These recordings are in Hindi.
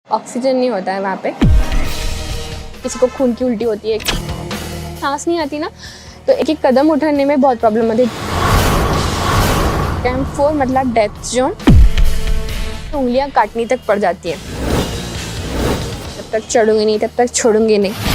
ऑक्सीजन नहीं होता है वहाँ पे, किसी को खून की उल्टी होती है, सांस नहीं आती ना, तो एक एक कदम उठाने में बहुत प्रॉब्लम होती है। कैंप 4 मतलब डेथ जोन, उंगलियां काटनी तक पड़ जाती हैं। जब तक चढ़ूंगी नहीं तब तक छोड़ूंगी नहीं।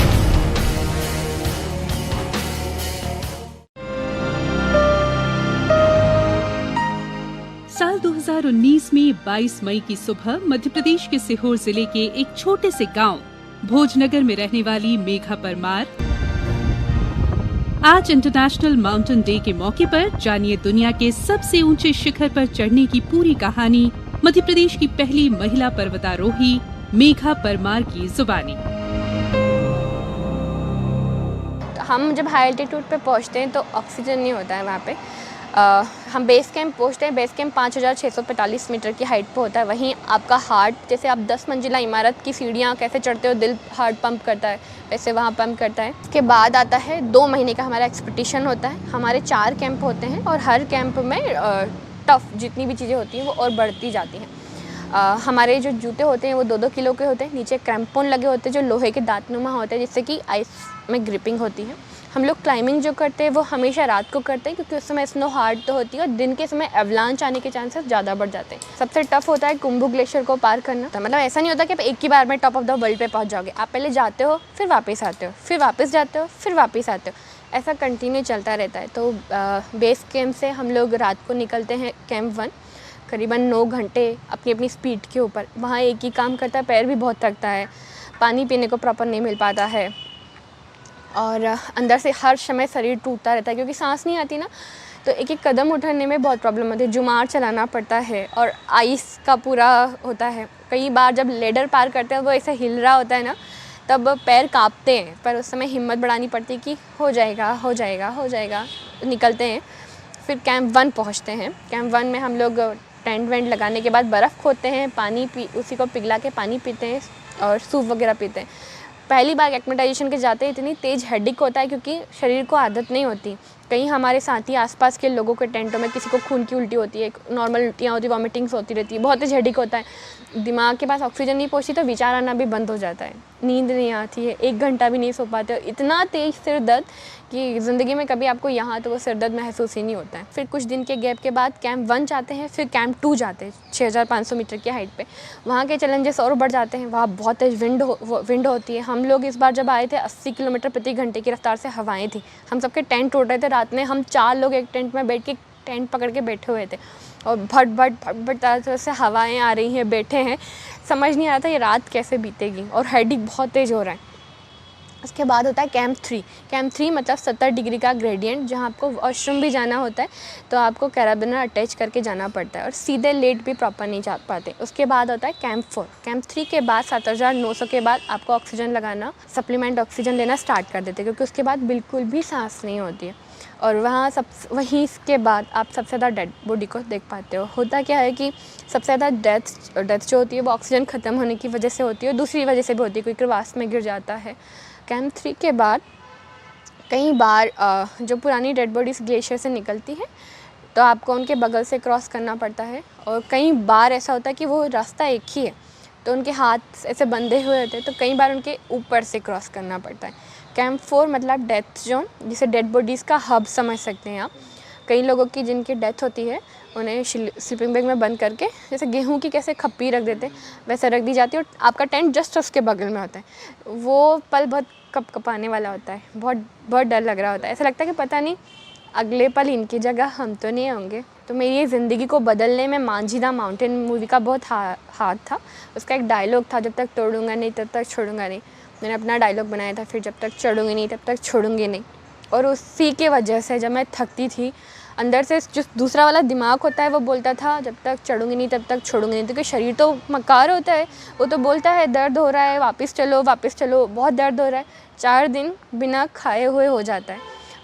साल 2019 में 22 मई की सुबह मध्य प्रदेश के सीहोर जिले के एक छोटे से गांव भोजनगर में रहने वाली मेघा परमार आज इंटरनेशनल माउंटेन डे के मौके पर जानिए दुनिया के सबसे ऊंचे शिखर पर चढ़ने की पूरी कहानी मध्य प्रदेश की पहली महिला पर्वतारोही मेघा परमार की जुबानी। हम जब हाई एल्टीट्यूड पे पहुंचते हैं तो ऑक्सीजन नहीं होता है वहाँ पे। हम बेस कैंप पहुंचते हैं। बेस कैंप 5645 मीटर की हाइट पे होता है। वहीं आपका हार्ट, जैसे आप 10 मंजिला इमारत की सीढ़ियाँ कैसे चढ़ते हो, दिल हार्ट पंप करता है, वैसे वहाँ पंप करता है। उसके बाद आता है 2 महीने का हमारा एक्सपेडिशन होता है। हमारे 4 कैंप होते हैं और हर कैंप में टफ़ जितनी भी चीज़ें होती हैं वो और बढ़ती जाती हैं। हमारे जो जूते होते हैं वो 2-2 किलो के होते हैं। नीचे क्रैम्पोन लगे होते हैं जो लोहे के दांतनुमा होते हैं, जिससे कि आइस में ग्रिपिंग होती है। हम लोग क्लाइंबिंग जो करते हैं वो हमेशा रात को करते हैं, क्योंकि उस समय स्नो हार्ड तो होती है और दिन के समय एवलांच आने के चांसेस ज़्यादा बढ़ जाते हैं। सबसे टफ होता है कुंभू ग्लेशियर को पार करना। तो मतलब ऐसा नहीं होता कि आप एक ही बार में टॉप ऑफ द वर्ल्ड पे पहुंच जाओगे। आप पहले जाते हो, फिर वापस आते हो, फिर वापस जाते हो, फिर वापस आते हो। ऐसा कंटिन्यू चलता रहता है। तो बेस कैंप से हम लोग रात को निकलते हैं कैंप 1, करीबन 9 घंटे अपनी अपनी स्पीड के ऊपर। वहाँ एक ही काम करता है, पैर भी बहुत थकता है, पानी पीने को प्रॉपर नहीं मिल पाता है और अंदर से हर समय शरीर टूटता रहता है, क्योंकि सांस नहीं आती ना, तो एक एक कदम उठाने में बहुत प्रॉब्लम होती है। जुमार चलाना पड़ता है और आइस का पूरा होता है। कई बार जब लेडर पार करते हैं वो ऐसे हिल रहा होता है ना, तब पैर कांपते हैं, पर उस समय हिम्मत बढ़ानी पड़ती है कि हो जाएगा हो जाएगा हो जाएगा। निकलते हैं, फिर कैंप 1 पहुँचते हैं। कैंप 1 में हम लोग टेंट वेंट लगाने के बाद बर्फ़ खोदते हैं, उसी को पिघला के पानी पीते हैं और सूप वगैरह पीते हैं। पहली बार एक्मेटाइजेशन के जाते हैं इतनी तेज़ हेडेक होता है, क्योंकि शरीर को आदत नहीं होती। कहीं हमारे साथी आसपास के लोगों के टेंटों में किसी को खून की उल्टी होती है, नॉर्मल उल्टियाँ होती है, वॉमिटिंग्स होती रहती है, बहुत तेज हेडेक होता है। दिमाग के पास ऑक्सीजन नहीं पहुँचती तो विचार आना भी बंद हो जाता है, नींद नहीं आती है, 1 घंटा भी नहीं सो पाते हो। इतना तेज़ सिर दर्द कि ज़िंदगी में कभी आपको यहाँ तो वो सिर दर्द महसूस ही नहीं होता है। फिर कुछ दिन के गैप के बाद कैंप 1 जाते हैं, फिर कैंप 2 जाते हैं 6500 मीटर की हाइट पे। वहाँ के चैलेंजेस और बढ़ जाते हैं। वहाँ बहुत तेज़ विंड होती है। हम लोग इस बार जब आए थे 80 किलोमीटर प्रति घंटे की रफ्तार से हवाएं थी। हम सबके टेंट टूट रहे थे रात में। हम 4 लोग एक टेंट में बैठ के टेंट पकड़ के बैठे हुए थे और भट भट तरह से हवाएं आ रही हैं, बैठे हैं, समझ नहीं आ रहा था ये रात कैसे बीतेगी और हेडेक बहुत तेज़ हो रहा है। उसके बाद होता है कैंप 3। कैंप 3 मतलब 70 डिग्री का ग्रेडियंट, जहाँ आपको वॉशरूम भी जाना होता है तो आपको कैराबिनर अटैच करके जाना पड़ता है और सीधे लेट भी प्रॉपर नहीं जा पाते। उसके बाद होता है कैंप 4। कैंप 3 के बाद 7900 के बाद आपको ऑक्सीजन लगाना, सप्लीमेंट ऑक्सीजन लेना स्टार्ट कर देते हैं, क्योंकि उसके बाद बिल्कुल भी सांस नहीं होती है। और वहीं इसके बाद आप सबसे ज़्यादा डेड बॉडी को देख पाते हो। होता क्या है कि सबसे ज़्यादा डेथ जो होती है वो ऑक्सीजन ख़त्म होने की वजह से होती है और दूसरी वजह से भी होती है, कोई क्रवास में गिर जाता है। कैंप 3 के बाद कई बार जो पुरानी डेड बॉडीज़ ग्लेशियर से निकलती हैं तो आपको उनके बगल से क्रॉस करना पड़ता है, और कई बार ऐसा होता है कि वो रास्ता एक ही है तो उनके हाथ ऐसे बंधे हुए होते हैं, तो कई बार उनके ऊपर से क्रॉस करना पड़ता है। कैंप 4 मतलब डेथ जोन, जिसे डेड बॉडीज़ का हब समझ सकते हैं आप। कई लोगों की जिनकी डेथ होती है उन्हें स्लीपिंग बैग में बंद करके, जैसे गेहूं की कैसे खप्पी रख देते हैं वैसे रख दी जाती है, और आपका टेंट जस्ट उसके बगल में होता है। वो पल बहुत कँपाने वाला होता है, बहुत बहुत डर लग रहा होता है। ऐसा लगता है कि पता नहीं अगले पल इनकी जगह हम तो नहीं होंगे। तो मेरी ये ज़िंदगी को बदलने में मांझी द माउंटेन मूवी का बहुत हाथ था। उसका एक डायलॉग था, जब तक तोड़ूंगा नहीं तब तक छोड़ूंगा नहीं। मैंने अपना डायलॉग बनाया था, फिर जब तक चढ़ूंगी नहीं तब तक छोड़ूंगी नहीं। और उसी के वजह से जब मैं थकती थी, अंदर से जो दूसरा वाला दिमाग होता है वो बोलता था जब तक चढ़ूंगी नहीं तब तक छोड़ूंगी नहीं, क्योंकि शरीर तो मकार होता है, वो तो बोलता है दर्द हो रहा है, वापस चलो, बहुत दर्द हो रहा है। 4 दिन बिना खाए हुए हो जाता है,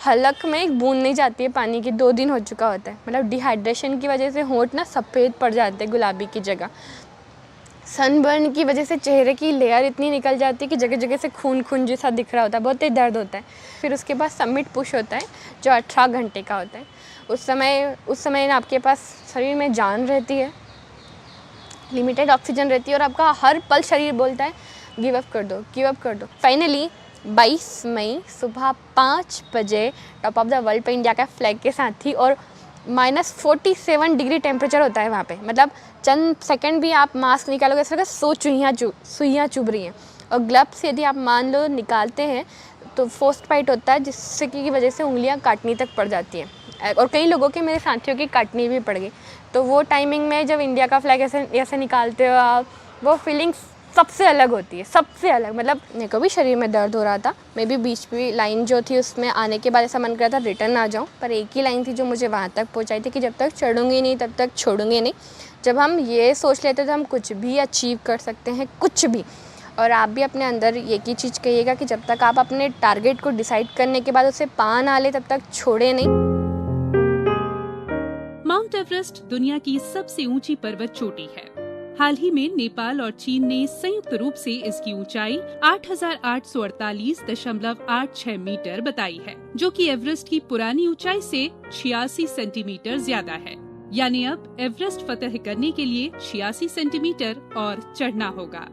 हलक में एक बूंद नहीं जाती है पानी की। 2 दिन हो चुका होता है, मतलब डिहाइड्रेशन की वजह से होंठ ना सफ़ेद पड़ जाते हैं गुलाबी की जगह। सनबर्न की वजह से चेहरे की लेयर इतनी निकल जाती है कि जगह जगह से खून जैसा दिख रहा होता है, बहुत तेज दर्द होता है। फिर उसके बाद समिट पुश होता है जो 18 घंटे का होता है। उस समय ना आपके पास शरीर में जान रहती है, लिमिटेड ऑक्सीजन रहती है और आपका हर पल शरीर बोलता है गिव अप कर दो, गिव अप कर दो। फाइनली 22 मई सुबह 5 बजे टॉप ऑफ द वर्ल्ड पे इंडिया का फ्लैग के साथ थी और -47 डिग्री टेम्परेचर होता है वहाँ पे। मतलब चंद सेकंड भी आप मास्क निकालोगे ऐसा लगेगा सुइयाँ चुभ रही हैं। और ग्लव्स यदि आप मान लो निकालते हैं तो फोस्ट फाइट होता है, जिससे की वजह से उंगलियां काटनी तक पड़ जाती हैं और कई लोगों के, मेरे साथियों की काटनी भी पड़ गई। तो वो टाइमिंग में जब इंडिया का फ्लैग ऐसे निकालते हो आप, वो फीलिंग्स सबसे अलग होती है, सबसे अलग। मतलब मेरे को भी शरीर में दर्द हो रहा था, मैं भी बीच में लाइन जो थी उसमें आने के बाद ऐसा मन कर रहा था रिटर्न आ जाऊँ, पर एक ही लाइन थी जो मुझे वहाँ तक पहुँचाई थी कि जब तक चढ़ूँगी नहीं तब तक छोड़ूंगी नहीं। जब हम ये सोच लेते तो हम कुछ भी अचीव कर सकते हैं, कुछ भी। और आप भी अपने अंदर एक ही चीज़ कहिएगा कि जब तक आप अपने टारगेट को डिसाइड करने के बाद उसे पा ना ले तब तक छोड़े नहीं। माउंट एवरेस्ट दुनिया की सबसे ऊंची पर्वत चोटी है। हाल ही में नेपाल और चीन ने संयुक्त रूप से इसकी ऊंचाई 8,848.86 मीटर बताई है, जो कि एवरेस्ट की पुरानी ऊंचाई से 86 सेंटीमीटर ज्यादा है। यानी अब एवरेस्ट फतह करने के लिए 86 सेंटीमीटर और चढ़ना होगा।